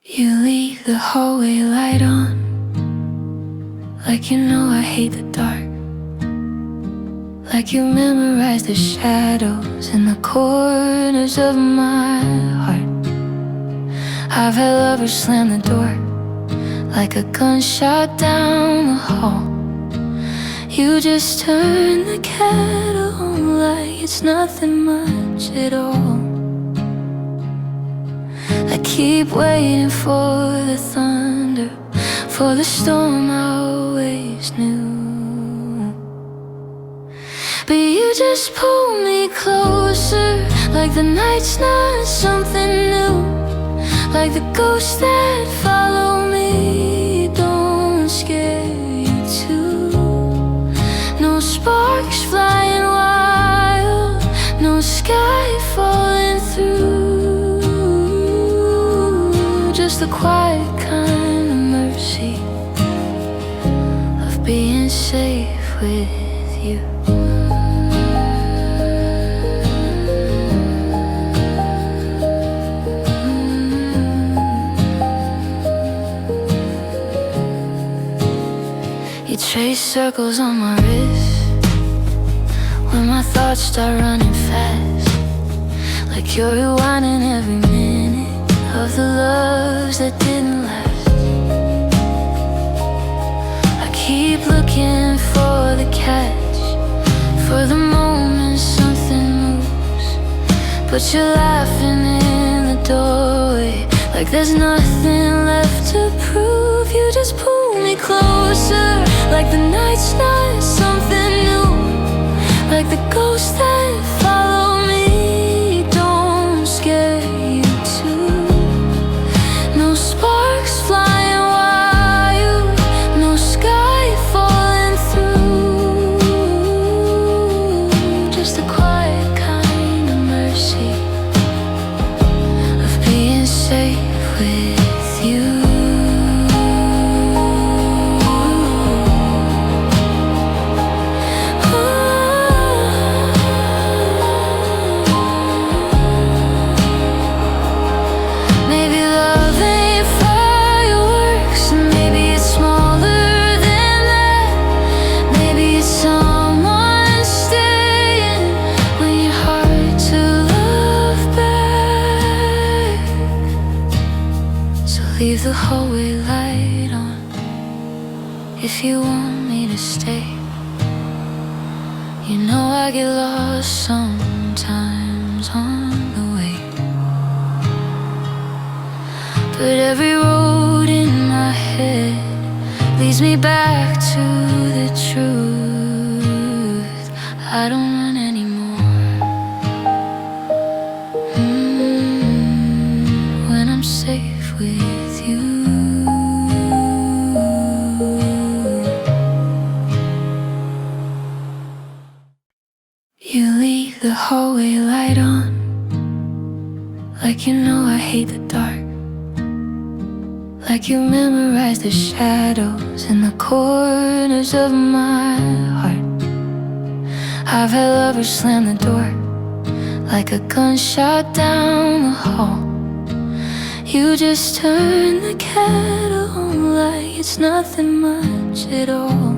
You leave the hallway light on, like you know I hate the dark, like you memorize the shadows in the corners of my heart. I've had lovers slam the door like a gunshot down the hall. You just turn the kettle on like it's nothing much at all. I keep waiting for the thunder, for the storm I always knew. But you just pull me closer, like the night's not something new, like the ghosts that follow me don't scare you too. No sparks flying wild, no sky falling through, just the quiet kind of mercy of being safe with you. You trace circles on my wrist when my thoughts start running fast, like you're rewinding every minute of the loves that didn't last. I keep looking for the catch, for the moment something moves, but you're laughing in the doorway like there's nothing left to prove. You just pull me closer, like the night's not something new, like the ghosts that follow me don't scare you too. No sparks flying wild, no sky falling through, just the quiet kind of mercy of being safe with you. Leave the hallway light on if you want me to stay. You know I get lost sometimes on the way, but every road in my head leads me back to the truth. I don't run anymore when I'm safe with you. You leave the hallway light on, like you know I hate the dark, like you memorize the shadows in the corners of my heart. I've had lovers slam the door like a gunshot down the hall. You just turn the kettle on like it's nothing much at all.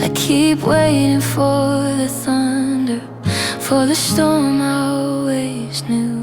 I keep waiting for the thunder, for the storm I always knew.